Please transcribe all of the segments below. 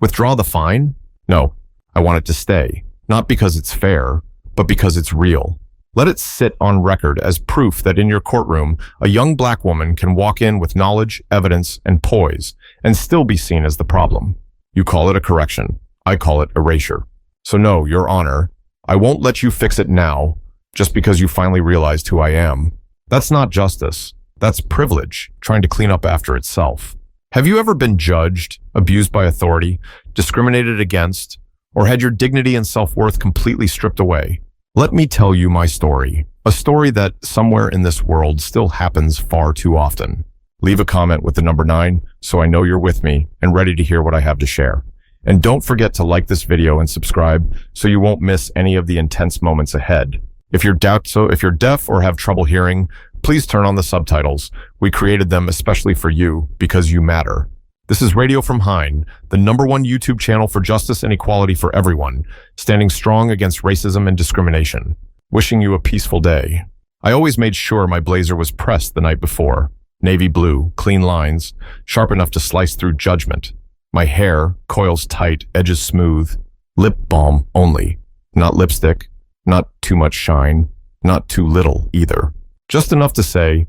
Withdraw the fine? No, I want it to stay. Not because it's fair, but because it's real. Let it sit on record as proof that in your courtroom, a young black woman can walk in with knowledge, evidence, and poise, and still be seen as the problem. You call it a correction. I call it erasure. So no, Your Honor, I won't let you fix it now, just because you finally realized who I am. That's not justice. That's privilege, trying to clean up after itself. Have you ever been judged, abused by authority, discriminated against, or had your dignity and self-worth completely stripped away? Let me tell you my story, a story that somewhere in this world still happens far too often. Leave a comment with the number 9 so I know you're with me and ready to hear what I have to share. And don't forget to like this video and subscribe so you won't miss any of the intense moments ahead. If you're deaf or have trouble hearing, please turn on the subtitles. We created them especially for you because you matter. This is Radio from Hine, the #1 YouTube channel for justice and equality for everyone, standing strong against racism and discrimination. Wishing you a peaceful day. I always made sure my blazer was pressed the night before. Navy blue, clean lines, sharp enough to slice through judgment. My hair, coils tight, edges smooth. Lip balm only. Not lipstick, not too much shine, not too little either. Just enough to say,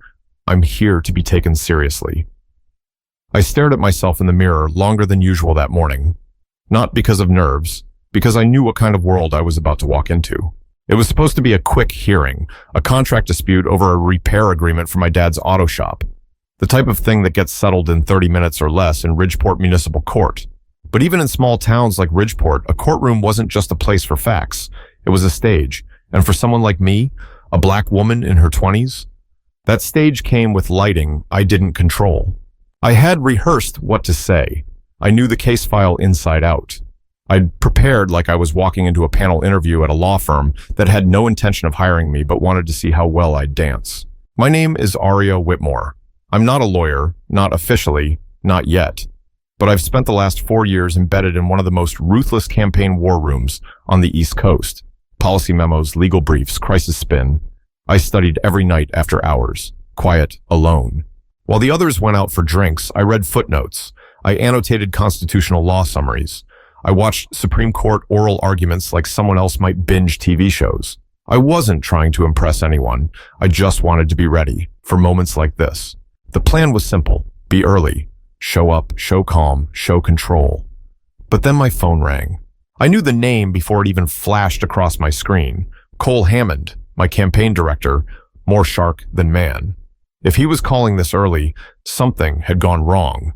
I'm here to be taken seriously. I stared at myself in the mirror longer than usual that morning. Not because of nerves, because I knew what kind of world I was about to walk into. It was supposed to be a quick hearing, a contract dispute over a repair agreement for my dad's auto shop. The type of thing that gets settled in 30 minutes or less in Ridgeport Municipal Court. But even in small towns like Ridgeport, a courtroom wasn't just a place for facts. It was a stage. And for someone like me, a black woman in her 20s, that stage came with lighting I didn't control. I had rehearsed what to say. I knew the case file inside out. I'd prepared like I was walking into a panel interview at a law firm that had no intention of hiring me but wanted to see how well I'd dance. My name is Aria Whitmore. I'm not a lawyer, not officially, not yet. But I've spent the last 4 years embedded in one of the most ruthless campaign war rooms on the East Coast. Policy memos, legal briefs, crisis spin. I studied every night after hours, quiet, alone. While the others went out for drinks, I read footnotes. I annotated constitutional law summaries. I watched Supreme Court oral arguments like someone else might binge TV shows. I wasn't trying to impress anyone. I just wanted to be ready for moments like this. The plan was simple. Be early. Show up, show calm, show control. But then my phone rang. I knew the name before it even flashed across my screen. Cole Hammond, my campaign director, more shark than man. If he was calling this early, something had gone wrong.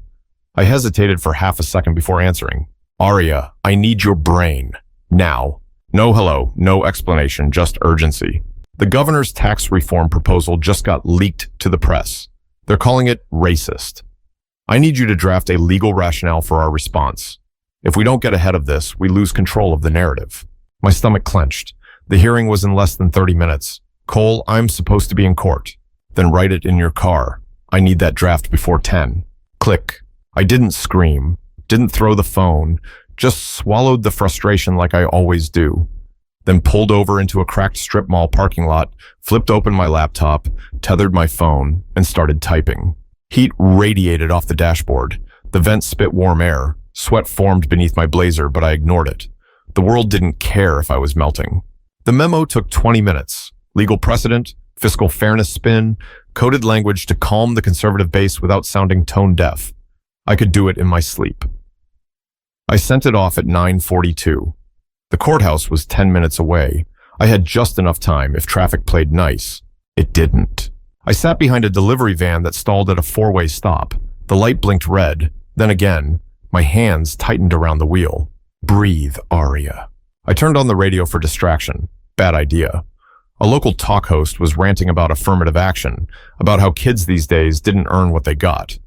I hesitated for half a second before answering. Aria, I need your brain. Now. No hello, no explanation, just urgency. The governor's tax reform proposal just got leaked to the press. They're calling it racist. I need you to draft a legal rationale for our response. If we don't get ahead of this, we lose control of the narrative. My stomach clenched. The hearing was in less than 30 minutes. Cole, I'm supposed to be in court. Then write it in your car. I need that draft before 10. Click. I didn't scream, didn't throw the phone, just swallowed the frustration like I always do. Then pulled over into a cracked strip mall parking lot, flipped open my laptop, tethered my phone, and started typing. Heat radiated off the dashboard. The vent spit warm air. Sweat formed beneath my blazer, but I ignored it. The world didn't care if I was melting. The memo took 20 minutes. Legal precedent, fiscal fairness spin, coded language to calm the conservative base without sounding tone deaf. I could do it in my sleep. I sent it off at 9:42. The courthouse was 10 minutes away. I had just enough time if traffic played nice. It didn't. I sat behind a delivery van that stalled at a 4-way stop. The light blinked red. Then again, my hands tightened around the wheel. Breathe, Aria. I turned on the radio for distraction. Bad idea. A local talk host was ranting about affirmative action, about how kids these days didn't earn what they got.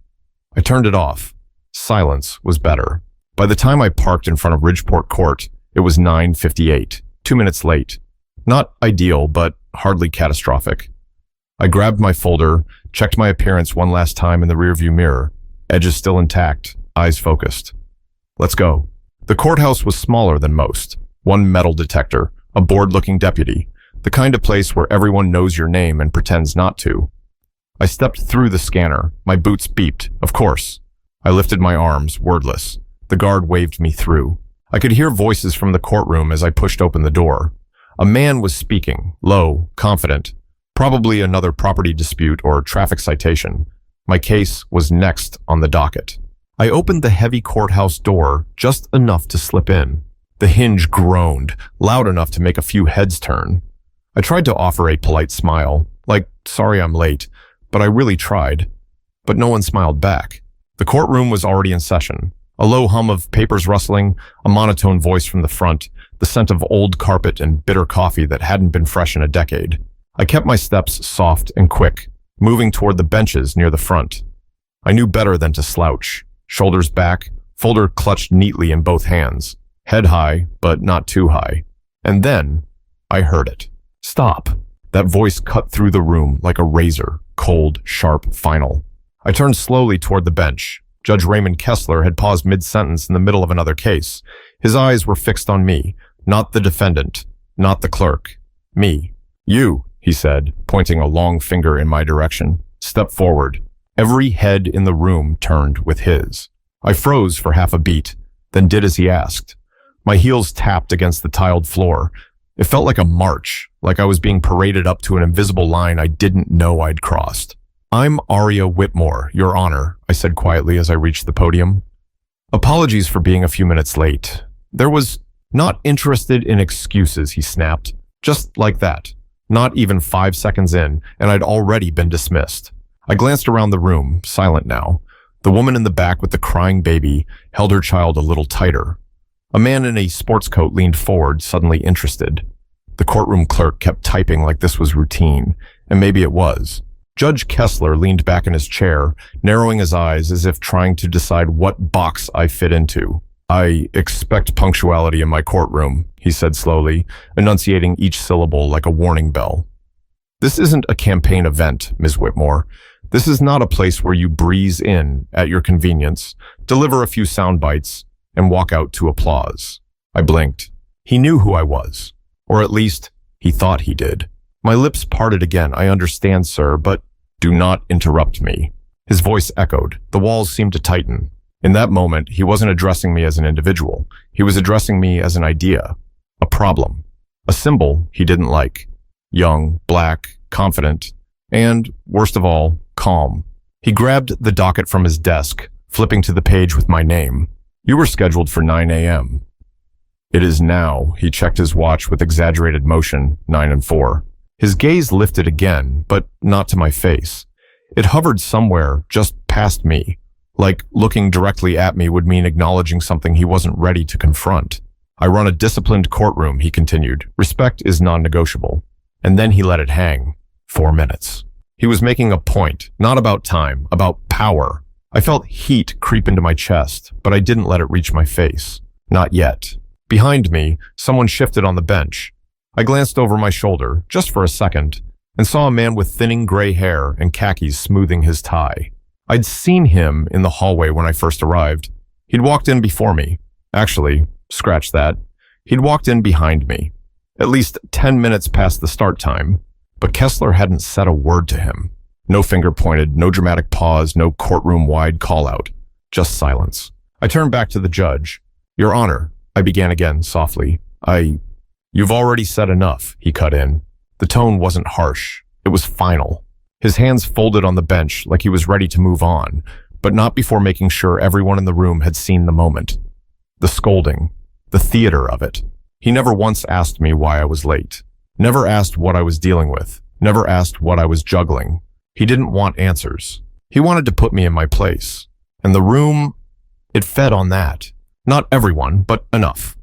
I turned it off. Silence was better. By the time I parked in front of Ridgeport Court, it was 9:58, 2 minutes late. Not ideal, but hardly catastrophic. I grabbed my folder, checked my appearance one last time in the rearview mirror. Edges still intact, eyes focused. Let's go. The courthouse was smaller than most. One metal detector, a bored-looking deputy, the kind of place where everyone knows your name and pretends not to. I stepped through the scanner. My boots beeped, of course. I lifted my arms, wordless. The guard waved me through. I could hear voices from the courtroom as I pushed open the door. A man was speaking, low, confident. Probably another property dispute or traffic citation. My case was next on the docket. I opened the heavy courthouse door just enough to slip in. The hinge groaned, loud enough to make a few heads turn. I tried to offer a polite smile, like, sorry I'm late, but I really tried. But no one smiled back. The courtroom was already in session. A low hum of papers rustling, a monotone voice from the front, the scent of old carpet and bitter coffee that hadn't been fresh in a decade. I kept my steps soft and quick, moving toward the benches near the front. I knew better than to slouch. Shoulders back, folder clutched neatly in both hands. Head high, but not too high. And then, I heard it. Stop. That voice cut through the room like a razor, cold, sharp, final. I turned slowly toward the bench. Judge Raymond Kessler had paused mid-sentence in the middle of another case. His eyes were fixed on me, not the defendant, not the clerk. Me. You, he said, pointing a long finger in my direction. Step forward. Every head in the room turned with his. I froze for half a beat, then did as he asked. My heels tapped against the tiled floor. It felt like a march, like I was being paraded up to an invisible line I didn't know I'd crossed. I'm Aria Whitmore, Your Honor, I said quietly as I reached the podium. Apologies for being a few minutes late. There was not interested in excuses, he snapped. Just like that. Not even 5 seconds in, and I'd already been dismissed. I glanced around the room, silent now. The woman in the back with the crying baby held her child a little tighter. A man in a sports coat leaned forward, suddenly interested. The courtroom clerk kept typing like this was routine, and maybe it was. Judge Kessler leaned back in his chair, narrowing his eyes as if trying to decide what box I fit into. I expect punctuality in my courtroom, he said slowly, enunciating each syllable like a warning bell. This isn't a campaign event, Ms. Whitmore. This is not a place where you breeze in at your convenience, deliver a few sound bites, and walk out to applause. I blinked. He knew who I was, or at least he thought he did. My lips parted again. I understand, sir, but do not interrupt me. His voice echoed. The walls seemed to tighten. In that moment, he wasn't addressing me as an individual. He was addressing me as an idea, a problem, a symbol he didn't like. Young, black, confident, and, worst of all, calm. He grabbed the docket from his desk, flipping to the page with my name. You were scheduled for 9 a.m. It is now. He checked his watch with exaggerated motion, 9 and 4. His gaze lifted again, but not to my face. It hovered somewhere just past me, like looking directly at me would mean acknowledging something he wasn't ready to confront. I run a disciplined courtroom, he continued. Respect is non-negotiable. And then he let it hang. 4 minutes. He was making a point, not about time, about power. I felt heat creep into my chest, but I didn't let it reach my face. Not yet. Behind me, someone shifted on the bench. I glanced over my shoulder, just for a second, and saw a man with thinning gray hair and khakis smoothing his tie. I'd seen him in the hallway when I first arrived. He'd walked in before me. Actually, scratch that. He'd walked in behind me. At least 10 minutes past the start time. But Kessler hadn't said a word to him. No finger pointed, no dramatic pause, no courtroom-wide call-out. Just silence. I turned back to the judge. Your Honor, I began again softly. You've already said enough, he cut in. The tone wasn't harsh. It was final. His hands folded on the bench like he was ready to move on, but not before making sure everyone in the room had seen the moment. The scolding. The theater of it. He never once asked me why I was late. Never asked what I was dealing with. Never asked what I was juggling. He didn't want answers. He wanted to put me in my place. And the room, it fed on that. Not everyone, but enough.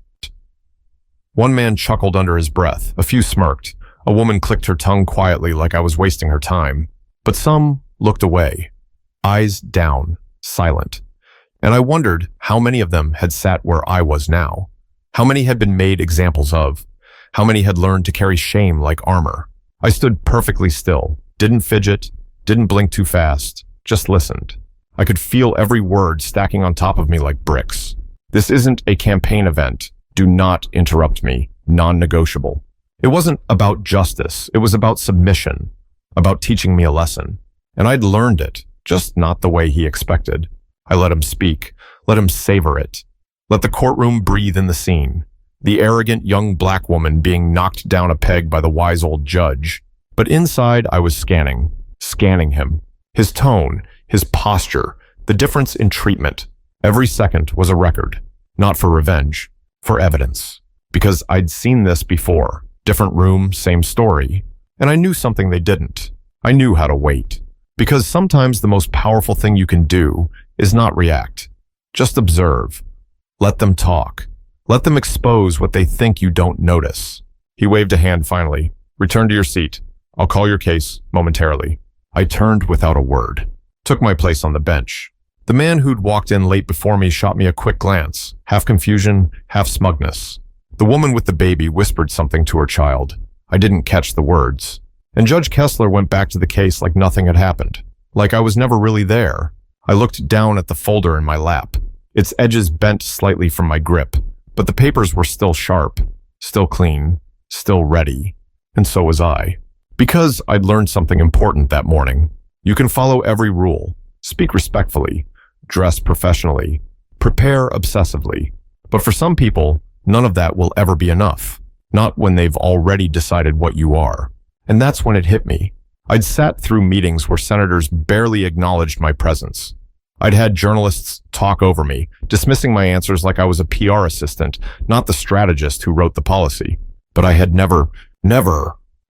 One man chuckled under his breath. A few smirked. A woman clicked her tongue quietly like I was wasting her time. But some looked away. Eyes down, silent. And I wondered how many of them had sat where I was now. How many had been made examples of. How many had learned to carry shame like armor. I stood perfectly still. Didn't fidget. Didn't blink too fast. Just listened. I could feel every word stacking on top of me like bricks. This isn't a campaign event. Do not interrupt me. Non-negotiable. It wasn't about justice. It was about submission. About teaching me a lesson. And I'd learned it, just not the way he expected. I let him speak. Let him savor it. Let the courtroom breathe in the scene. The arrogant young black woman being knocked down a peg by the wise old judge. But inside, I was scanning him. His tone, his posture, the difference in treatment. Every second was a record. Not for revenge, for evidence. Because I'd seen this before. Different room, same story. And I knew something they didn't. I knew how to wait. Because sometimes the most powerful thing you can do is not react. Just observe. Let them talk. Let them expose what they think you don't notice. He waved a hand finally. Return to your seat. I'll call your case momentarily. I turned without a word. Took my place on the bench. The man who'd walked in late before me shot me a quick glance, half confusion, half smugness. The woman with the baby whispered something to her child. I didn't catch the words. And Judge Kessler went back to the case like nothing had happened. Like I was never really there. I looked down at the folder in my lap. Its edges bent slightly from my grip, but the papers were still sharp, still clean, still ready. And so was I. Because I'd learned something important that morning. You can follow every rule, speak respectfully, dress professionally, prepare obsessively. But for some people, none of that will ever be enough. Not when they've already decided what you are. And that's when it hit me. I'd sat through meetings where senators barely acknowledged my presence. I'd had journalists talk over me, dismissing my answers like I was a PR assistant, not the strategist who wrote the policy. But I had never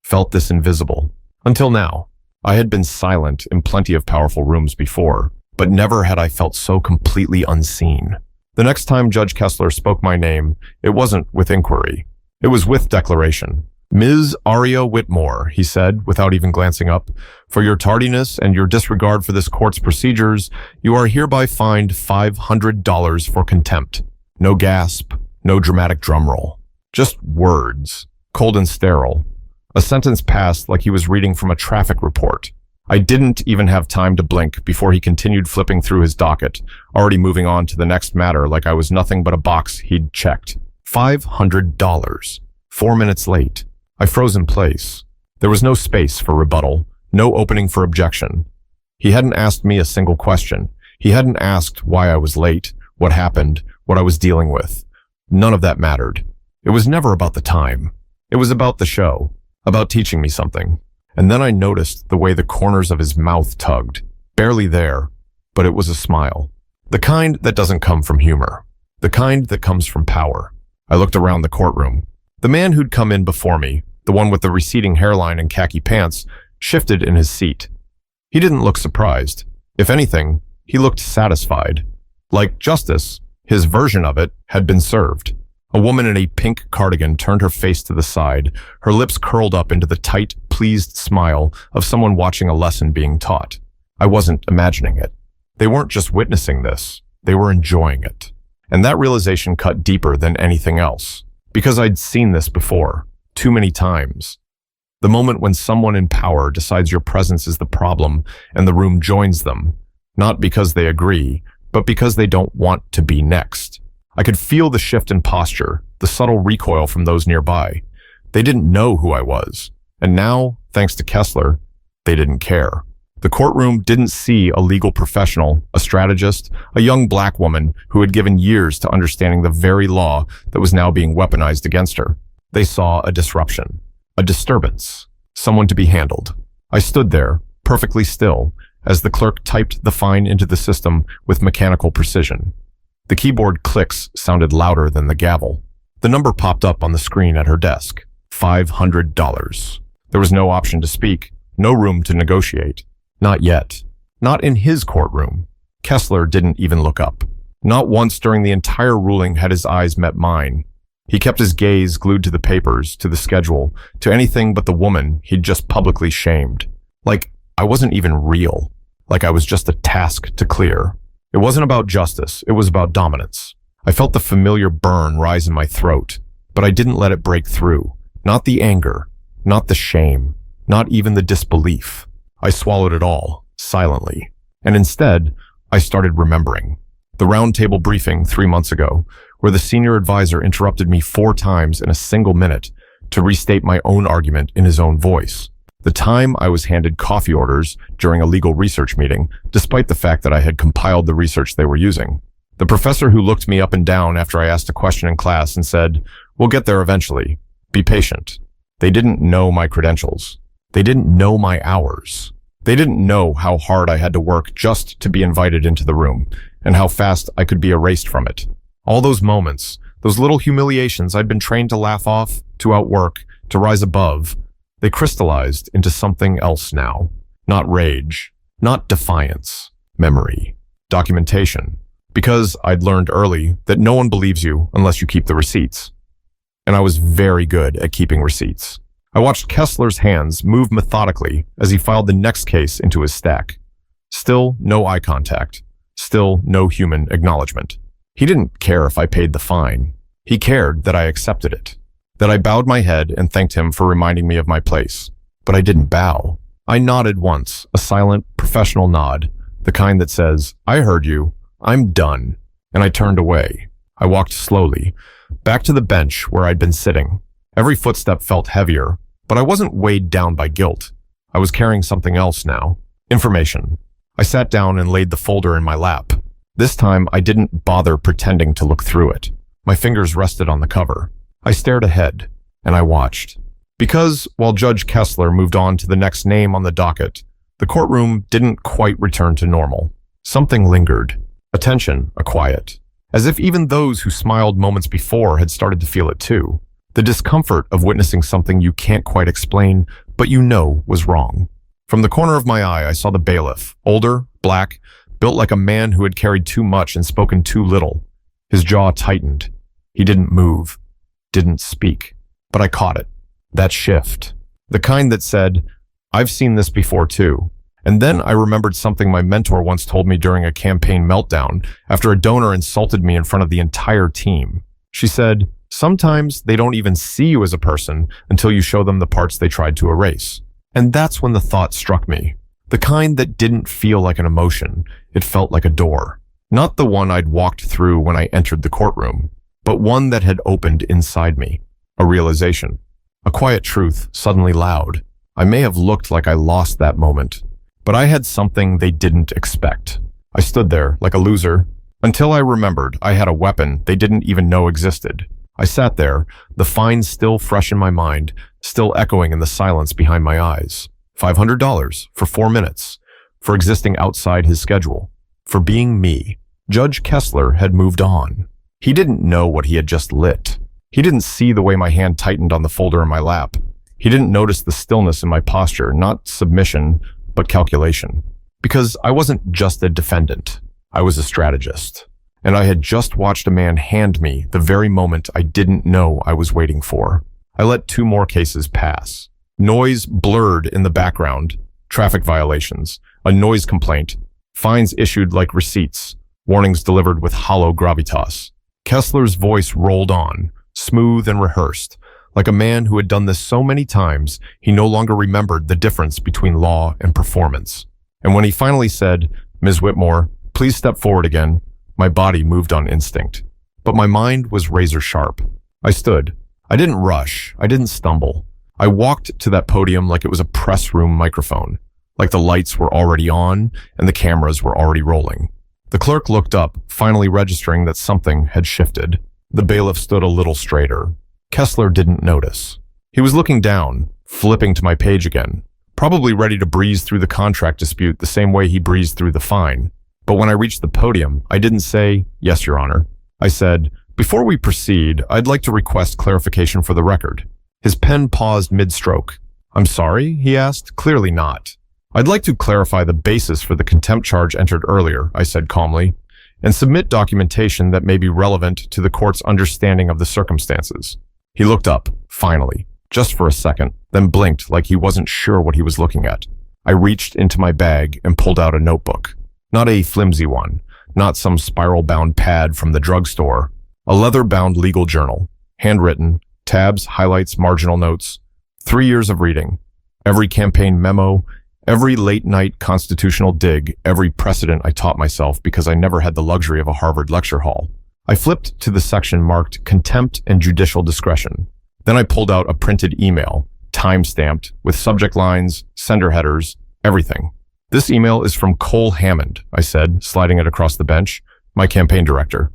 felt this invisible. Until now. I had been silent in plenty of powerful rooms before, but never had I felt so completely unseen. The next time Judge Kessler spoke my name, it wasn't with inquiry. It was with declaration. Ms. Aria Whitmore, he said, without even glancing up, for your tardiness and your disregard for this court's procedures, you are hereby fined $500 for contempt. No gasp, no dramatic drumroll. Just words, cold and sterile. A sentence passed like he was reading from a traffic report. I didn't even have time to blink before he continued flipping through his docket, already moving on to the next matter like I was nothing but a box he'd checked. $500. 4 minutes late. I froze in place. There was no space for rebuttal, no opening for objection. He hadn't asked me a single question. He hadn't asked why I was late, what happened, what I was dealing with. None of that mattered. It was never about the time. It was about the show, about teaching me something. And then I noticed the way the corners of his mouth tugged. Barely there, but it was a smile. The kind that doesn't come from humor. The kind that comes from power. I looked around the courtroom. The man who'd come in before me, the one with the receding hairline and khaki pants, shifted in his seat. He didn't look surprised. If anything, he looked satisfied. Like justice, his version of it, had been served. A woman in a pink cardigan turned her face to the side, her lips curled up into the tight, pleased smile of someone watching a lesson being taught. I wasn't imagining it. They weren't just witnessing this, they were enjoying it. And that realization cut deeper than anything else. Because I'd seen this before, too many times. The moment when someone in power decides your presence is the problem and the room joins them, not because they agree, but because they don't want to be next. I could feel the shift in posture, the subtle recoil from those nearby. They didn't know who I was. And now, thanks to Kessler, they didn't care. The courtroom didn't see a legal professional, a strategist, a young black woman who had given years to understanding the very law that was now being weaponized against her. They saw a disruption, a disturbance, someone to be handled. I stood there, perfectly still, as the clerk typed the fine into the system with mechanical precision. The keyboard clicks sounded louder than the gavel. The number popped up on the screen at her desk. $500. There was no option to speak, no room to negotiate. Not yet. Not in his courtroom. Kessler didn't even look up. Not once during the entire ruling had his eyes met mine. He kept his gaze glued to the papers, to the schedule, to anything but the woman he'd just publicly shamed. Like I wasn't even real. Like I was just a task to clear. It wasn't about justice, it was about dominance. I felt the familiar burn rise in my throat, but I didn't let it break through. Not the anger, not the shame, not even the disbelief. I swallowed it all, silently. And instead, I started remembering. The roundtable briefing 3 months ago, where the senior advisor interrupted me 4 times in a single minute to restate my own argument in his own voice. The time I was handed coffee orders during a legal research meeting, despite the fact that I had compiled the research they were using. The professor who looked me up and down after I asked a question in class and said, "We'll get there eventually. Be patient." They didn't know my credentials. They didn't know my hours. They didn't know how hard I had to work just to be invited into the room, and how fast I could be erased from it. All those moments, those little humiliations I'd been trained to laugh off, to outwork, to rise above, they crystallized into something else now. Not rage, not defiance, memory, documentation. Because I'd learned early that no one believes you unless you keep the receipts. And I was very good at keeping receipts. I watched Kessler's hands move methodically as he filed the next case into his stack. Still no eye contact. Still no human acknowledgement. He didn't care if I paid the fine. He cared that I accepted it. That I bowed my head and thanked him for reminding me of my place. But I didn't bow. I nodded once, a silent, professional nod, the kind that says, "I heard you. I'm done." And I turned away. I walked slowly, back to the bench where I'd been sitting. Every footstep felt heavier, but I wasn't weighed down by guilt. I was carrying something else now. Information. I sat down and laid the folder in my lap. This time, I didn't bother pretending to look through it. My fingers rested on the cover. I stared ahead, and I watched. Because, while Judge Kessler moved on to the next name on the docket, the courtroom didn't quite return to normal. Something lingered. A tension, a quiet. As if even those who smiled moments before had started to feel it too. The discomfort of witnessing something you can't quite explain, but you know was wrong. From the corner of my eye, I saw the bailiff, older, black, built like a man who had carried too much and spoken too little. His jaw tightened. He didn't move, didn't speak. But I caught it. That shift. The kind that said, "I've seen this before too." And then I remembered something my mentor once told me during a campaign meltdown after a donor insulted me in front of the entire team. She said, "Sometimes they don't even see you as a person until you show them the parts they tried to erase." And that's when the thought struck me. The kind that didn't feel like an emotion. It felt like a door. Not the one I'd walked through when I entered the courtroom, but one that had opened inside me. A realization. A quiet truth, suddenly loud. I may have looked like I lost that moment, but I had something they didn't expect. I stood there like a loser until I remembered I had a weapon they didn't even know existed. I sat there, the fine still fresh in my mind, still echoing in the silence behind my eyes. $500 for 4 minutes, for existing outside his schedule, for being me. Judge Kessler had moved on. He didn't know what he had just lit. He didn't see the way my hand tightened on the folder in my lap. He didn't notice the stillness in my posture, not submission, but calculation. Because I wasn't just a defendant. I was a strategist. And I had just watched a man hand me the very moment I didn't know I was waiting for. I let 2 more cases pass. Noise blurred in the background. Traffic violations. A noise complaint. Fines issued like receipts. Warnings delivered with hollow gravitas. Kessler's voice rolled on, smooth and rehearsed. Like a man who had done this so many times, he no longer remembered the difference between law and performance. And when he finally said, "Ms. Whitmore, please step forward again," my body moved on instinct. But my mind was razor sharp. I stood. I didn't rush. I didn't stumble. I walked to that podium like it was a press room microphone, like the lights were already on and the cameras were already rolling. The clerk looked up, finally registering that something had shifted. The bailiff stood a little straighter. Kessler didn't notice. He was looking down, flipping to my page again, probably ready to breeze through the contract dispute the same way he breezed through the fine. But when I reached the podium, I didn't say, "Yes, Your Honor." I said, "Before we proceed, I'd like to request clarification for the record." His pen paused mid-stroke. "I'm sorry?" he asked. "Clearly not." "I'd like to clarify the basis for the contempt charge entered earlier," I said calmly, "and submit documentation that may be relevant to the court's understanding of the circumstances." He looked up, finally, just for a second, then blinked like he wasn't sure what he was looking at. I reached into my bag and pulled out a notebook. Not a flimsy one, not some spiral-bound pad from the drugstore. A leather-bound legal journal, handwritten, tabs, highlights, marginal notes. 3 years of reading. Every campaign memo, every late-night constitutional dig, every precedent I taught myself because I never had the luxury of a Harvard lecture hall. I flipped to the section marked Contempt and Judicial Discretion. Then I pulled out a printed email, time-stamped, with subject lines, sender headers, everything. "This email is from Cole Hammond," I said, sliding it across the bench. my campaign director.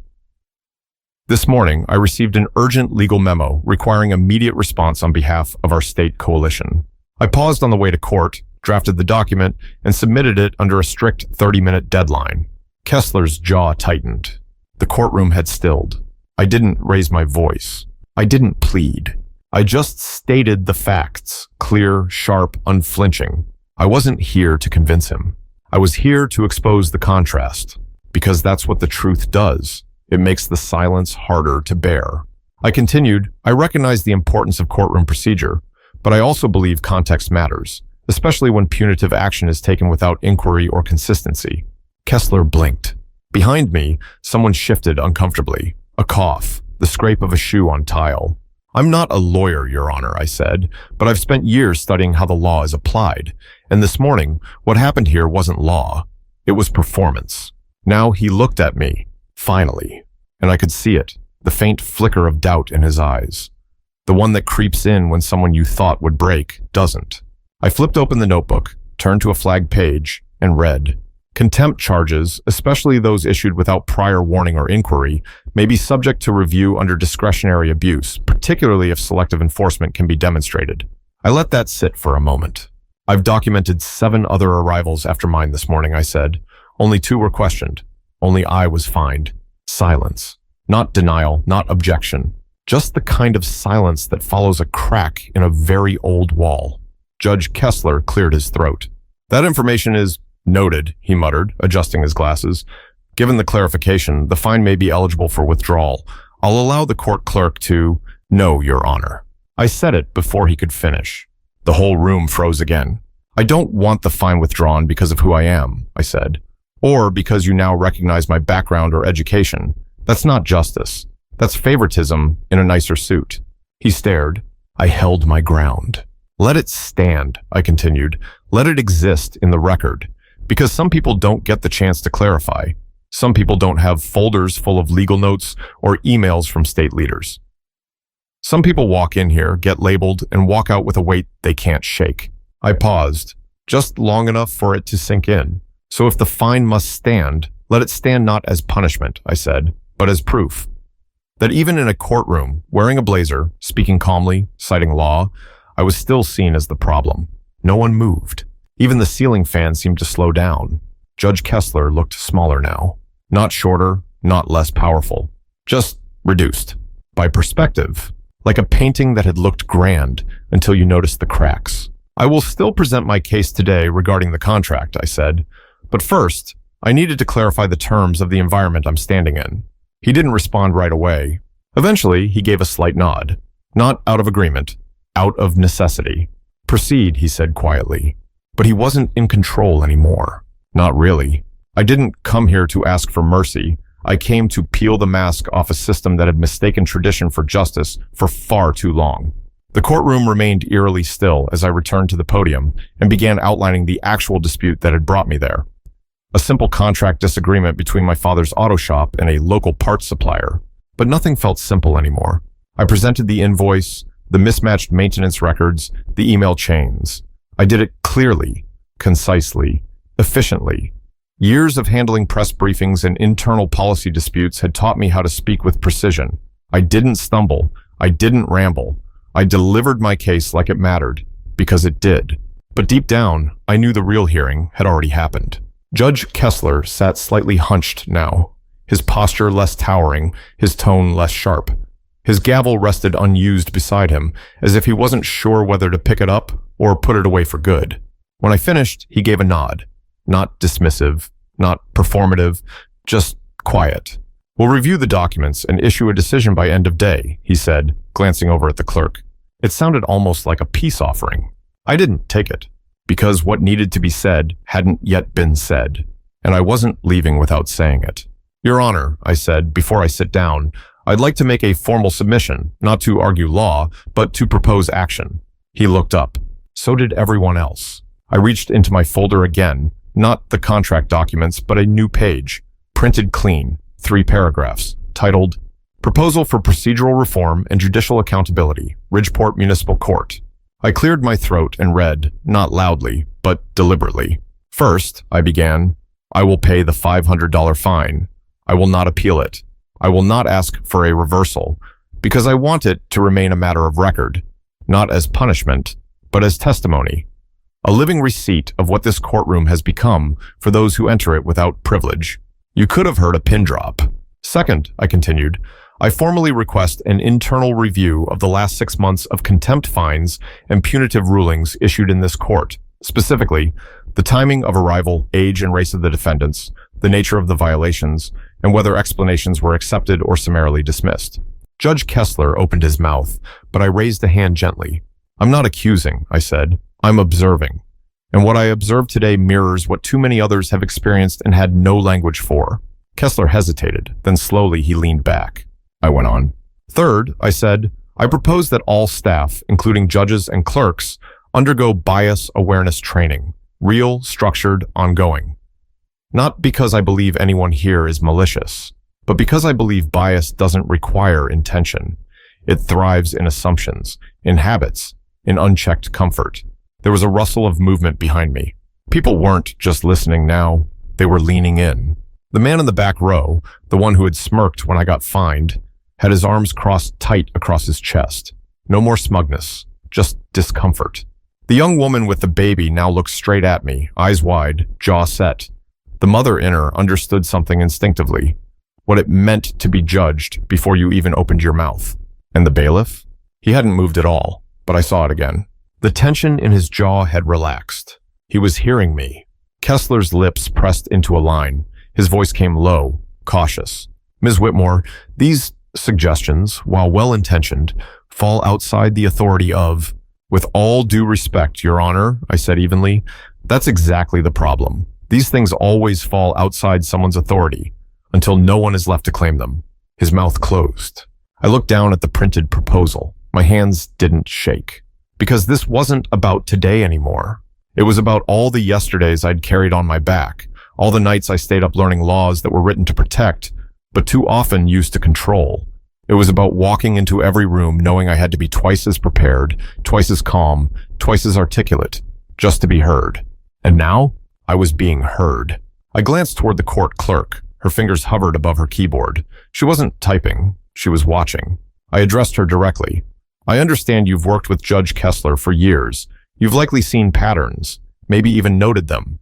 This morning, I received an urgent legal memo requiring immediate response on behalf of our state coalition. I paused on the way to court, drafted the document, and submitted it under a strict 30-minute deadline. Kessler's jaw tightened. The courtroom had stilled. I didn't raise my voice. I didn't plead. I just stated the facts, clear, sharp, unflinching. I wasn't here to convince him. I was here to expose the contrast, because that's what the truth does. It makes the silence harder to bear. I continued, I recognize the importance of courtroom procedure, but I also believe context matters, especially when punitive action is taken without inquiry or consistency. Kessler blinked. Behind me, someone shifted uncomfortably. A cough, the scrape of a shoe on tile. I'm not a lawyer, Your Honor, I said, but I've spent years studying how the law is applied. And this morning, what happened here wasn't law. It was performance. Now he looked at me, finally, and I could see it, the faint flicker of doubt in his eyes. The one that creeps in when someone you thought would break doesn't. I flipped open the notebook, turned to a flagged page, and read. Contempt charges, especially those issued without prior warning or inquiry, may be subject to review under discretionary abuse, particularly if selective enforcement can be demonstrated. I let that sit for a moment. I've documented 7 other arrivals after mine this morning, I said. Only 2 were questioned. Only I was fined. Silence. Not denial, not objection. Just the kind of silence that follows a crack in a very old wall. Judge Kessler cleared his throat. That information is noted, he muttered, adjusting his glasses. Given the clarification, the fine may be eligible for withdrawal. I'll allow the court clerk to... No, Your Honor. I said it before he could finish. The whole room froze again. I don't want the fine withdrawn because of who I am, I said. Or because you now recognize my background or education. That's not justice. That's favoritism in a nicer suit. He stared. I held my ground. Let it stand, I continued. Let it exist in the record. Because some people don't get the chance to clarify. Some people don't have folders full of legal notes or emails from state leaders. Some people walk in here, get labeled, and walk out with a weight they can't shake. I paused, just long enough for it to sink in. So if the fine must stand, let it stand not as punishment, I said, but as proof. That even in a courtroom, wearing a blazer, speaking calmly, citing law, I was still seen as the problem. No one moved. Even the ceiling fan seemed to slow down. Judge Kessler looked smaller now. Not shorter, not less powerful. Just reduced. By perspective. Like a painting that had looked grand until you noticed the cracks. I will still present my case today regarding the contract, I said. But first, I needed to clarify the terms of the environment I'm standing in. He didn't respond right away. Eventually, he gave a slight nod. Not out of agreement. Out of necessity. Proceed, he said quietly. But he wasn't in control anymore. Not really. I didn't come here to ask for mercy. I came to peel the mask off a system that had mistaken tradition for justice for far too long. The courtroom remained eerily still as I returned to the podium and began outlining the actual dispute that had brought me there. A simple contract disagreement between my father's auto shop and a local parts supplier. But nothing felt simple anymore. I presented the invoice, the mismatched maintenance records, the email chains. I did it clearly, concisely, efficiently. Years of handling press briefings and internal policy disputes had taught me how to speak with precision. I didn't stumble. I didn't ramble. I delivered my case like it mattered, because it did. But deep down, I knew the real hearing had already happened. Judge Kessler sat slightly hunched now, his posture less towering, his tone less sharp. His gavel rested unused beside him, as if he wasn't sure whether to pick it up or put it away for good. When I finished, he gave a nod. Not dismissive, not performative, just quiet. We'll review the documents and issue a decision by end of day, he said, glancing over at the clerk. It sounded almost like a peace offering. I didn't take it, because what needed to be said hadn't yet been said, and I wasn't leaving without saying it. Your Honor, I said, before I sit down, I'd like to make a formal submission, not to argue law, but to propose action. He looked up. So did everyone else. I reached into my folder again, not the contract documents, but a new page, printed clean, 3 paragraphs, titled, Proposal for Procedural Reform and Judicial Accountability, Ridgeport Municipal Court. I cleared my throat and read, not loudly, but deliberately. First, I began, I will pay the $500 fine. I will not appeal it. I will not ask for a reversal, because I want it to remain a matter of record, not as punishment, but as testimony. A living receipt of what this courtroom has become for those who enter it without privilege. You could have heard a pin drop. Second, I continued, I formally request an internal review of the last 6 months of contempt fines and punitive rulings issued in this court. Specifically, the timing of arrival, age and race of the defendants, the nature of the violations, and whether explanations were accepted or summarily dismissed. Judge Kessler opened his mouth, but I raised a hand gently. I'm not accusing, I said. I'm observing. And what I observed today mirrors what too many others have experienced and had no language for. Kessler hesitated, then slowly he leaned back. I went on. Third, I said, I propose that all staff, including judges and clerks, undergo bias awareness training, real, structured, ongoing. Not because I believe anyone here is malicious, but because I believe bias doesn't require intention. It thrives in assumptions, in habits, in unchecked comfort. There was a rustle of movement behind me. People weren't just listening now, they were leaning in. The man in the back row, the one who had smirked when I got fined, had his arms crossed tight across his chest. No more smugness, just discomfort. The young woman with the baby now looked straight at me, eyes wide, jaw set. The mother in her understood something instinctively, what it meant to be judged before you even opened your mouth. And the bailiff? He hadn't moved at all, but I saw it again. The tension in his jaw had relaxed. He was hearing me. Kessler's lips pressed into a line. His voice came low, cautious. Ms. Whitmore, these suggestions, while well-intentioned, fall outside the authority of... With all due respect, Your Honor, I said evenly, that's exactly the problem. These things always fall outside someone's authority, until no one is left to claim them. His mouth closed. I looked down at the printed proposal. My hands didn't shake. Because this wasn't about today anymore. It was about all the yesterdays I'd carried on my back, all the nights I stayed up learning laws that were written to protect, but too often used to control. It was about walking into every room knowing I had to be twice as prepared, twice as calm, twice as articulate, just to be heard. And now, I was being heard. I glanced toward the court clerk. Her fingers hovered above her keyboard. She wasn't typing, she was watching. I addressed her directly. I understand you've worked with Judge Kessler for years. You've likely seen patterns, maybe even noted them.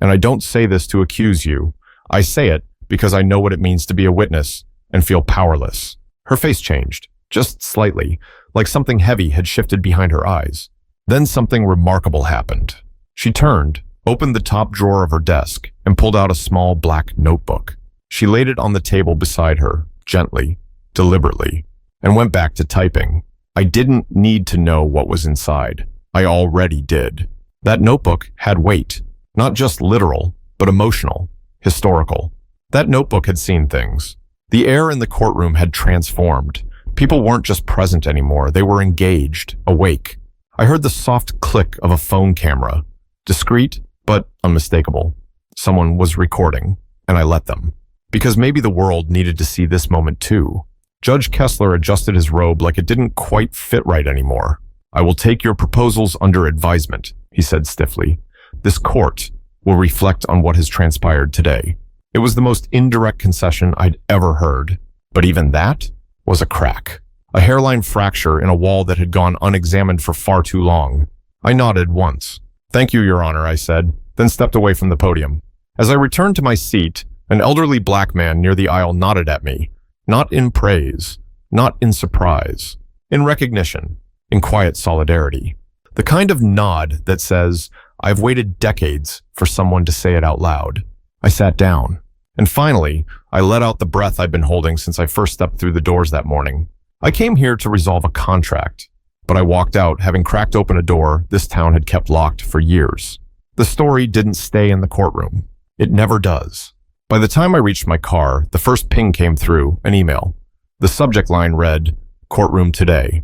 And I don't say this to accuse you. I say it because I know what it means to be a witness and feel powerless. Her face changed, just slightly, like something heavy had shifted behind her eyes. Then something remarkable happened. She turned, opened the top drawer of her desk, and pulled out a small black notebook. She laid it on the table beside her, gently, deliberately, and went back to typing. I didn't need to know what was inside. I already did. That notebook had weight, not just literal, but emotional, historical. That notebook had seen things. The air in the courtroom had transformed. People weren't just present anymore. They were engaged, awake. I heard the soft click of a phone camera. Discreet, but unmistakable. Someone was recording, and I let them. Because maybe the world needed to see this moment too. Judge Kessler adjusted his robe like it didn't quite fit right anymore. I will take your proposals under advisement, he said stiffly. This court will reflect on what has transpired today. It was the most indirect concession I'd ever heard. But even that was a crack. A hairline fracture in a wall that had gone unexamined for far too long. I nodded once. Thank you, Your Honor, I said, then stepped away from the podium. As I returned to my seat, an elderly black man near the aisle nodded at me. Not in praise, not in surprise, in recognition, in quiet solidarity. The kind of nod that says, I've waited decades for someone to say it out loud. I sat down, and finally, I let out the breath I'd been holding since I first stepped through the doors that morning. I came here to resolve a contract, but I walked out having cracked open a door this town had kept locked for years. The story didn't stay in the courtroom. It never does. By the time I reached my car, the first ping came through, an email. The subject line read, Courtroom Today.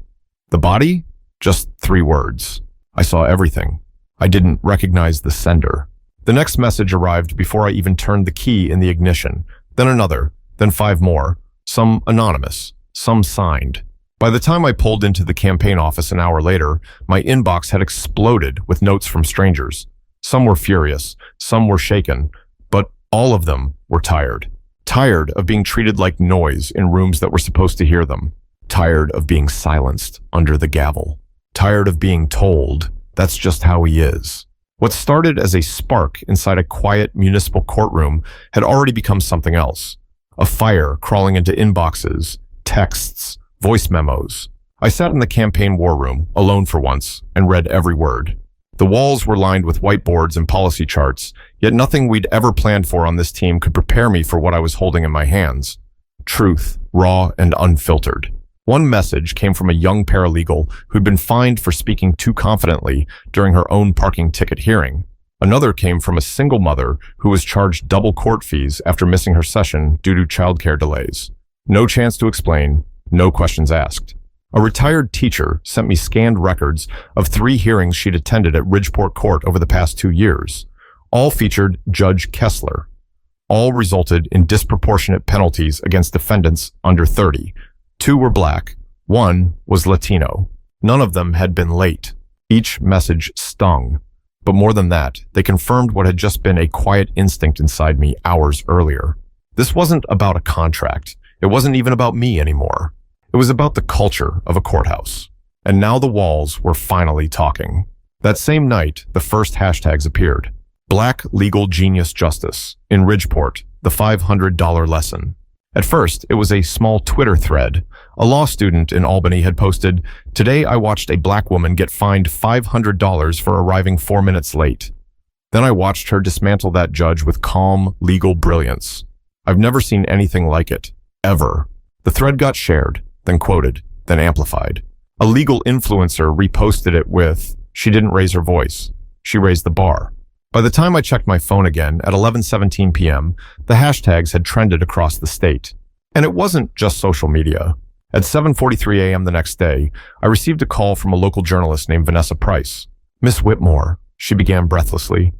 The body? Just 3 words. I saw everything. I didn't recognize the sender. The next message arrived before I even turned the key in the ignition, then another, then 5 more, some anonymous, some signed. By the time I pulled into the campaign office an hour later, my inbox had exploded with notes from strangers. Some were furious, some were shaken, but all of them were tired. Tired of being treated like noise in rooms that were supposed to hear them. Tired of being silenced under the gavel. Tired of being told, that's just how he is. What started as a spark inside a quiet municipal courtroom had already become something else. A fire crawling into inboxes, texts, voice memos. I sat in the campaign war room, alone for once, and read every word. The walls were lined with whiteboards and policy charts, yet nothing we'd ever planned for on this team could prepare me for what I was holding in my hands. Truth, raw and unfiltered. One message came from a young paralegal who'd been fined for speaking too confidently during her own parking ticket hearing. Another came from a single mother who was charged double court fees after missing her session due to childcare delays. No chance to explain, no questions asked. A retired teacher sent me scanned records of 3 hearings she'd attended at Ridgeport Court over the past 2 years. All featured Judge Kessler. All resulted in disproportionate penalties against defendants under 30. 2 were black, 1 was Latino. None of them had been late. Each message stung. But more than that, they confirmed what had just been a quiet instinct inside me hours earlier. This wasn't about a contract. It wasn't even about me anymore. It was about the culture of a courthouse. And now the walls were finally talking. That same night, the first hashtags appeared. Black Legal Genius Justice. In Ridgeport, the $500 lesson. At first, it was a small Twitter thread. A law student in Albany had posted, "Today I watched a black woman get fined $500 for arriving 4 minutes late." Then I watched her dismantle that judge with calm, legal brilliance. I've never seen anything like it. Ever. The thread got shared, then quoted, then amplified. A legal influencer reposted it with, "She didn't raise her voice. She raised the bar." By the time I checked my phone again at 11:17 p.m., the hashtags had trended across the state. And it wasn't just social media. At 7:43 a.m. the next day, I received a call from a local journalist named Vanessa Price. "Miss Whitmore," she began breathlessly,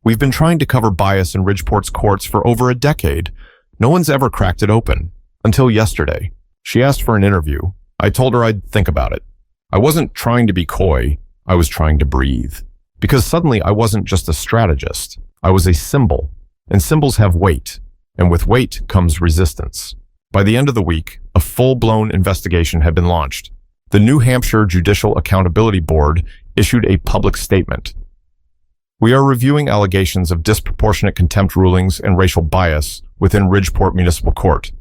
"we've been trying to cover bias in Ridgeport's courts for over a decade. No one's ever cracked it open. Until yesterday. She asked for an interview. I told her I'd think about it. I wasn't trying to be coy. I was trying to breathe. Because suddenly I wasn't just a strategist. I was a symbol. And symbols have weight. And with weight comes resistance. By the end of the week, a full-blown investigation had been launched. The New Hampshire Judicial Accountability Board issued a public statement. "We are reviewing allegations of disproportionate contempt rulings and racial bias within Ridgeport Municipal Court.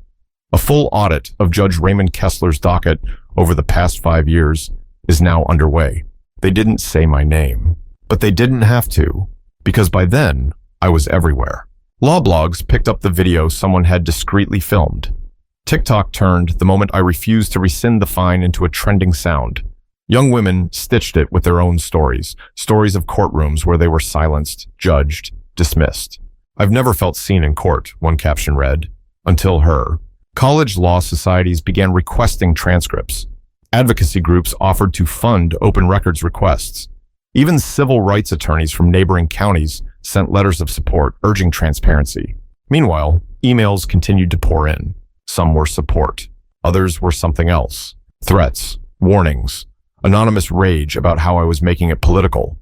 A full audit of Judge Raymond Kessler's docket over the past 5 years is now underway." They didn't say my name, but they didn't have to, because by then, I was everywhere. Law blogs picked up the video someone had discreetly filmed. TikTok turned the moment I refused to rescind the fine into a trending sound. Young women stitched it with their own stories, stories of courtrooms where they were silenced, judged, dismissed. "I've never felt seen in court," one caption read, "until her." College law societies began requesting transcripts. Advocacy groups offered to fund open records requests. Even civil rights attorneys from neighboring counties sent letters of support urging transparency. Meanwhile, emails continued to pour in. Some were support. Others were something else. Threats, warnings, anonymous rage about how I was making it political.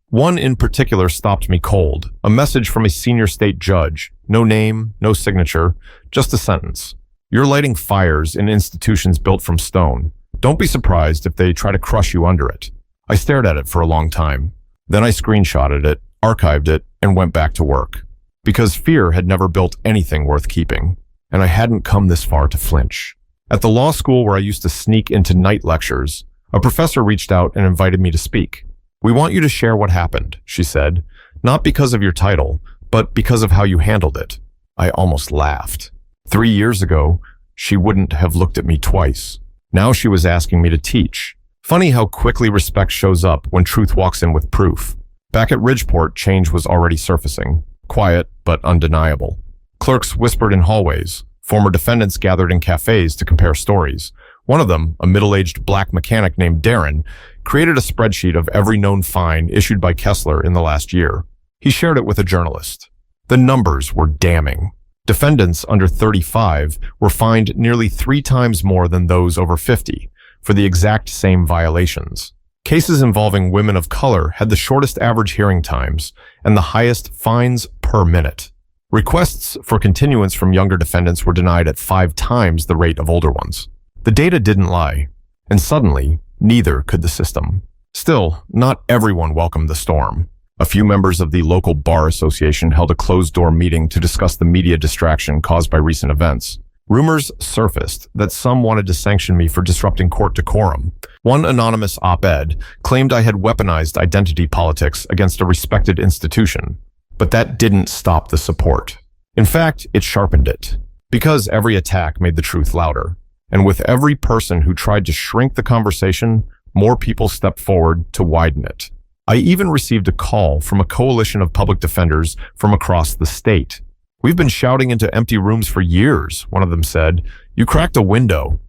One in particular stopped me cold. A message from a senior state judge. No name, no signature, just a sentence. "You're lighting fires in institutions built from stone. Don't be surprised if they try to crush you under it." I stared at it for a long time. Then I screenshotted it, archived it, and went back to work. Because fear had never built anything worth keeping. And I hadn't come this far to flinch. At the law school where I used to sneak into night lectures, a professor reached out and invited me to speak. "We want you to share what happened," she said, "not because of your title, but because of how you handled it." I almost laughed. 3 years ago, she wouldn't have looked at me twice. Now she was asking me to teach. Funny how quickly respect shows up when truth walks in with proof. Back at Ridgeport, change was already surfacing. Quiet, but undeniable. Clerks whispered in hallways. Former defendants gathered in cafes to compare stories. One of them, a middle-aged black mechanic named Darren, created a spreadsheet of every known fine issued by Kessler in the last year. He shared it with a journalist. The numbers were damning. Defendants under 35 were fined nearly 3 times more than those over 50 for the exact same violations. Cases involving women of color had the shortest average hearing times and the highest fines per minute. Requests for continuance from younger defendants were denied at 5 times the rate of older ones. The data didn't lie, and suddenly, neither could the system. Still, not everyone welcomed the storm. A few members of the local bar association held a closed-door meeting to discuss the media distraction caused by recent events. Rumors surfaced that some wanted to sanction me for disrupting court decorum. One anonymous op-ed claimed I had weaponized identity politics against a respected institution. But that didn't stop the support. In fact, it sharpened it. Because every attack made the truth louder. And with every person who tried to shrink the conversation, more people stepped forward to widen it. I even received a call from a coalition of public defenders from across the state. "We've been shouting into empty rooms for years," one of them said. "You cracked a window."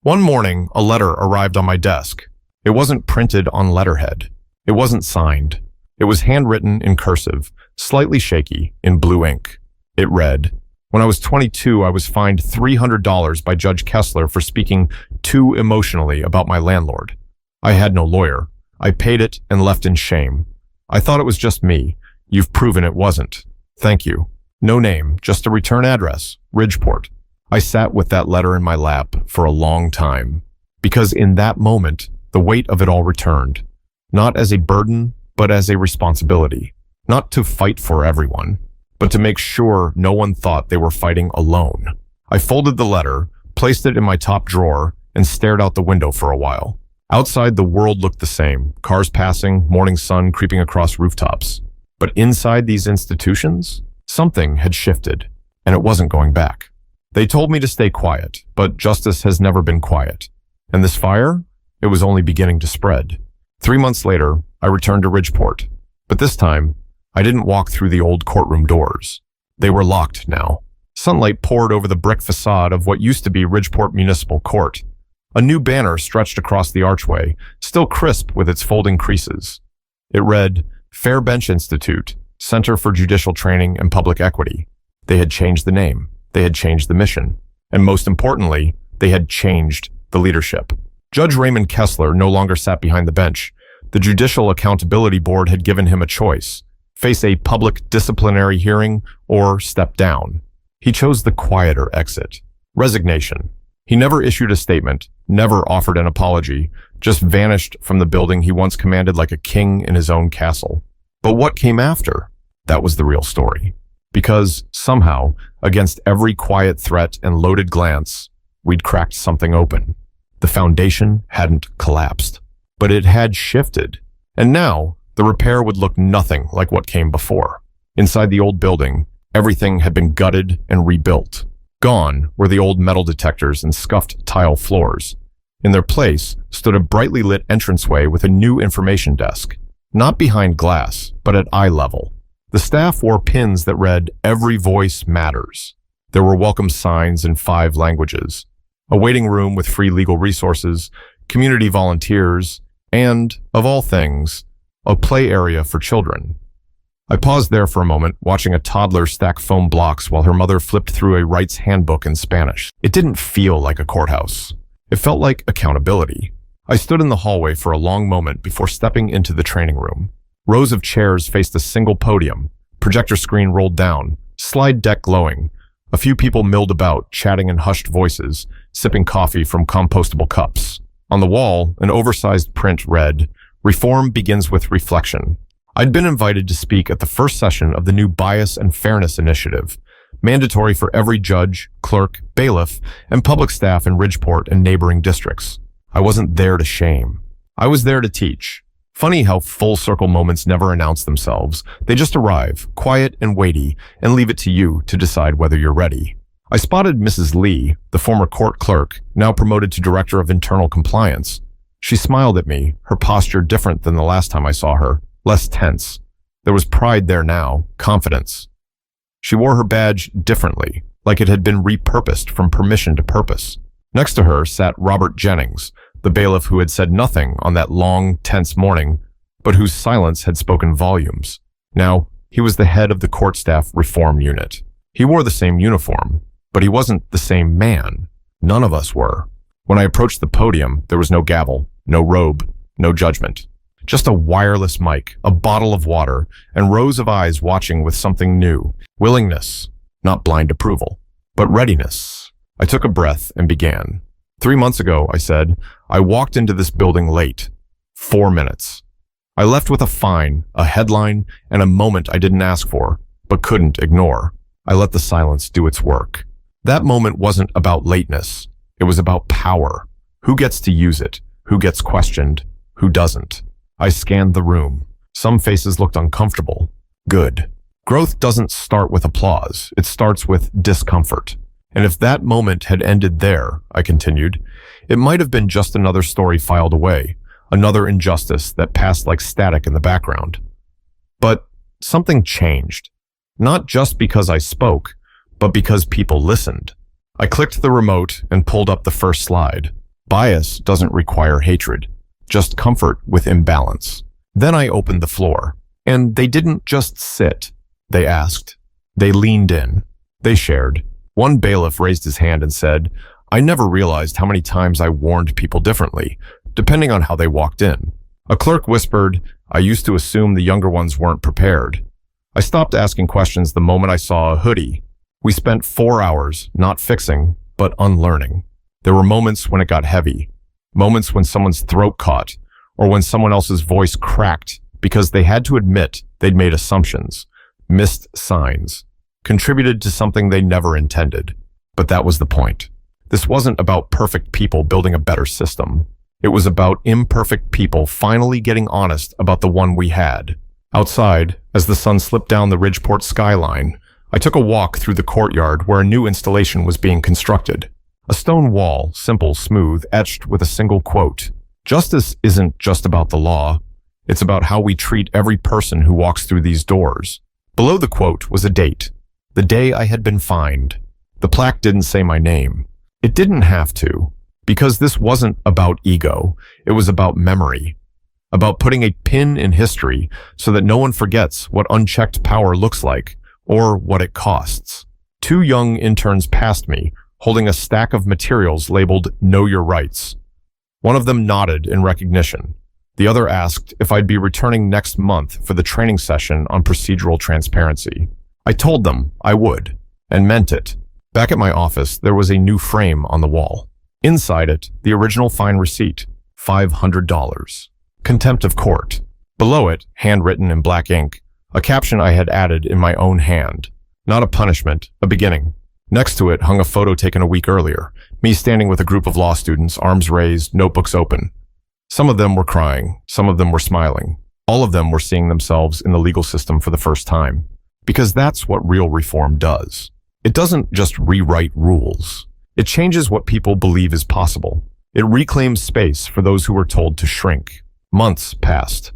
One morning, a letter arrived on my desk. It wasn't printed on letterhead. It wasn't signed. It was handwritten in cursive, slightly shaky, in blue ink. It read, "When I was 22, I was fined $300 by Judge Kessler for speaking too emotionally about my landlord. I had no lawyer. I paid it and left in shame. I thought it was just me. You've proven it wasn't. Thank you. No name, just a return address, Ridgeport." I sat with that letter in my lap for a long time, because in that moment, the weight of it all returned, not as a burden, but as a responsibility, not to fight for everyone, but to make sure no one thought they were fighting alone. I folded the letter, placed it in my top drawer, and stared out the window for a while. Outside, the world looked the same, cars passing, morning sun creeping across rooftops. But inside these institutions, something had shifted, and it wasn't going back. They told me to stay quiet, but justice has never been quiet. And this fire? It was only beginning to spread. 3 months later, I returned to Ridgeport. But this time, I didn't walk through the old courtroom doors. They were locked now. Sunlight poured over the brick facade of what used to be Ridgeport Municipal Court. A new banner stretched across the archway, still crisp with its folding creases. It read, "Fair Bench Institute, Center for Judicial Training and Public Equity." They had changed the name. They had changed the mission. And most importantly, they had changed the leadership. Judge Raymond Kessler no longer sat behind the bench. The Judicial Accountability Board had given him a choice: face a public disciplinary hearing or step down. He chose the quieter exit: resignation. He never issued a statement, never offered an apology, just vanished from the building he once commanded like a king in his own castle. But what came after? That was the real story. Because, somehow, against every quiet threat and loaded glance, we'd cracked something open. The foundation hadn't collapsed, but it had shifted. And now, the repair would look nothing like what came before. Inside the old building, everything had been gutted and rebuilt. Gone were the old metal detectors and scuffed tile floors. In their place stood a brightly lit entranceway with a new information desk, not behind glass, but at eye level. The staff wore pins that read, "Every voice matters." There were welcome signs in 5 languages, a waiting room with free legal resources, community volunteers, and, of all things, a play area for children. I paused there for a moment, watching a toddler stack foam blocks while her mother flipped through a rights handbook in Spanish. It didn't feel like a courthouse. It felt like accountability. I stood in the hallway for a long moment before stepping into the training room. Rows of chairs faced a single podium, projector screen rolled down, slide deck glowing. A few people milled about, chatting in hushed voices, sipping coffee from compostable cups. On the wall, an oversized print read, "Reform begins with reflection." I'd been invited to speak at the first session of the new Bias and Fairness Initiative, mandatory for every judge, clerk, bailiff, and public staff in Ridgeport and neighboring districts. I wasn't there to shame. I was there to teach. Funny how full circle moments never announce themselves. They just arrive, quiet and weighty, and leave it to you to decide whether you're ready. I spotted Mrs. Lee, the former court clerk, now promoted to Director of Internal Compliance. She smiled at me, her posture different than the last time I saw her, less tense. There was pride there now, confidence. She wore her badge differently, like it had been repurposed from permission to purpose. Next to her sat Robert Jennings, the bailiff who had said nothing on that long, tense morning, but whose silence had spoken volumes. Now, he was the head of the court staff reform unit. He wore the same uniform, but he wasn't the same man. None of us were. When I approached the podium, there was no gavel, no robe, no judgment. Just a wireless mic, a bottle of water, and rows of eyes watching with something new. Willingness, not blind approval, but readiness. I took a breath and began. 3 months ago, I said, I walked into this building late. 4 minutes. I left with a fine, a headline, and a moment I didn't ask for, but couldn't ignore. I let the silence do its work. That moment wasn't about lateness. It was about power. Who gets to use it? Who gets questioned? Who doesn't? I scanned the room. Some faces looked uncomfortable. Good. Growth doesn't start with applause. It starts with discomfort. And if that moment had ended there, I continued, it might have been just another story filed away, another injustice that passed like static in the background. But something changed. Not just because I spoke, but because people listened. I clicked the remote and pulled up the first slide. Bias doesn't require hatred, just comfort with imbalance. Then I opened the floor, and they didn't just sit. They asked. They leaned in. They shared. One bailiff raised his hand and said, I never realized how many times I warned people differently, depending on how they walked in. A clerk whispered, I used to assume the younger ones weren't prepared. I stopped asking questions the moment I saw a hoodie. We spent 4 hours, not fixing, but unlearning. There were moments when it got heavy, moments when someone's throat caught, or when someone else's voice cracked because they had to admit they'd made assumptions, missed signs, contributed to something they never intended. But that was the point. This wasn't about perfect people building a better system. It was about imperfect people finally getting honest about the one we had. Outside, as the sun slipped down the Ridgeport skyline, I took a walk through the courtyard where a new installation was being constructed. A stone wall, simple, smooth, etched with a single quote. Justice isn't just about the law. It's about how we treat every person who walks through these doors. Below the quote was a date. The day I had been fined. The plaque didn't say my name. It didn't have to, because this wasn't about ego. It was about memory. About putting a pin in history so that no one forgets what unchecked power looks like or what it costs. 2 young interns passed me, holding a stack of materials labeled Know Your Rights. One of them nodded in recognition. The other asked if I'd be returning next month for the training session on procedural transparency. I told them I would, and meant it. Back at my office, there was a new frame on the wall. Inside it, the original fine receipt, $500. Contempt of court. Below it, handwritten in black ink, a caption I had added in my own hand. Not a punishment, a beginning. Next to it hung a photo taken a week earlier, me standing with a group of law students, arms raised, notebooks open. Some of them were crying, some of them were smiling. All of them were seeing themselves in the legal system for the first time. Because that's what real reform does. It doesn't just rewrite rules. It changes what people believe is possible. It reclaims space for those who were told to shrink. Months passed.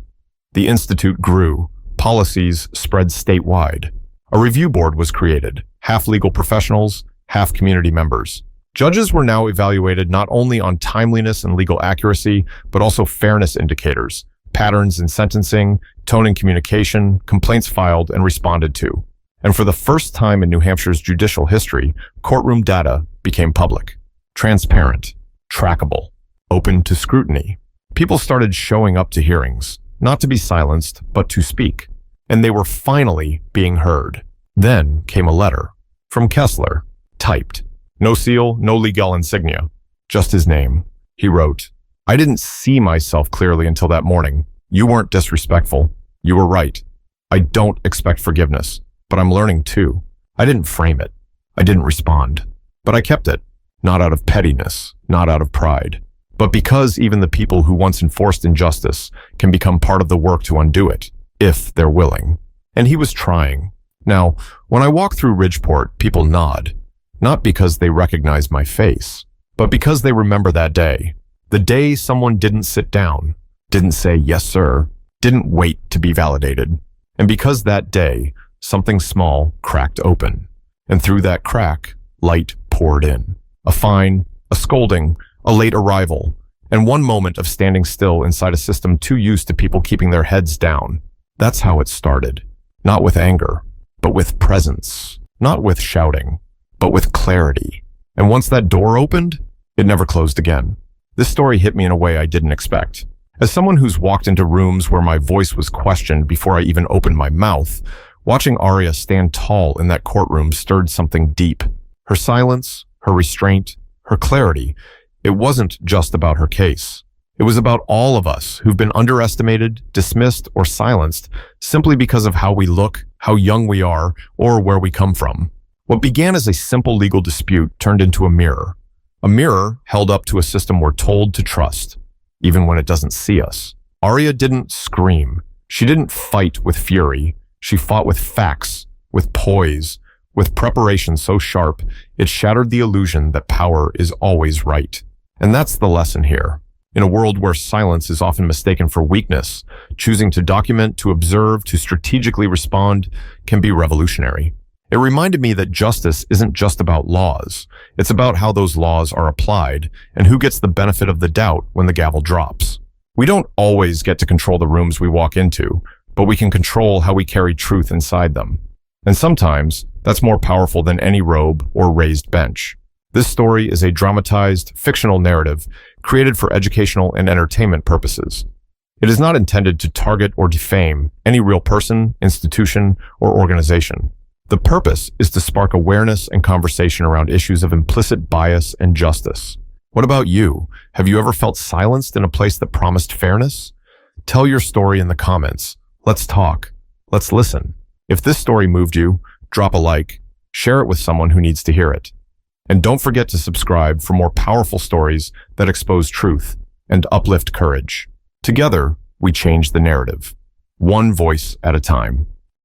The institute grew. Policies spread statewide. A review board was created, half legal professionals, half community members. Judges were now evaluated not only on timeliness and legal accuracy, but also fairness indicators, patterns in sentencing, tone in communication, complaints filed and responded to. And for the first time in New Hampshire's judicial history, courtroom data became public, transparent, trackable, open to scrutiny. People started showing up to hearings, not to be silenced, but to speak. And they were finally being heard. Then came a letter from Kessler, typed. No seal, no legal insignia, just his name. He wrote, I didn't see myself clearly until that morning. You weren't disrespectful. You were right. I don't expect forgiveness, but I'm learning too. I didn't frame it. I didn't respond. But I kept it, not out of pettiness, not out of pride, but because even the people who once enforced injustice can become part of the work to undo it, if they're willing. And he was trying. Now, when I walk through Ridgeport, people nod, not because they recognize my face, but because they remember that day. The day someone didn't sit down, didn't say yes sir, didn't wait to be validated. And because that day, something small cracked open. And through that crack, light poured in. A fine, a scolding, a late arrival, and one moment of standing still inside a system too used to people keeping their heads down. That's how it started. Not with anger, but with presence. Not with shouting, but with clarity. And once that door opened, it never closed again. This story hit me in a way I didn't expect. As someone who's walked into rooms where my voice was questioned before I even opened my mouth, watching Arya stand tall in that courtroom stirred something deep. Her silence, her restraint, her clarity, it wasn't just about her case. It was about all of us who've been underestimated, dismissed, or silenced simply because of how we look, how young we are, or where we come from. What began as a simple legal dispute turned into a mirror held up to a system we're told to trust, even when it doesn't see us. Arya didn't scream. She didn't fight with fury. She fought with facts, with poise, with preparation so sharp it shattered the illusion that power is always right. And that's the lesson here. In a world where silence is often mistaken for weakness, choosing to document, to observe, to strategically respond can be revolutionary. It reminded me that justice isn't just about laws. It's about how those laws are applied and who gets the benefit of the doubt when the gavel drops. We don't always get to control the rooms we walk into, but we can control how we carry truth inside them. And sometimes that's more powerful than any robe or raised bench. This story is a dramatized, fictional narrative created for educational and entertainment purposes. It is not intended to target or defame any real person, institution, or organization. The purpose is to spark awareness and conversation around issues of implicit bias and justice. What about you? Have you ever felt silenced in a place that promised fairness? Tell your story in the comments. Let's talk. Let's listen. If this story moved you, drop a like, share it with someone who needs to hear it. And don't forget to subscribe for more powerful stories that expose truth and uplift courage. Together, we change the narrative, one voice at a time.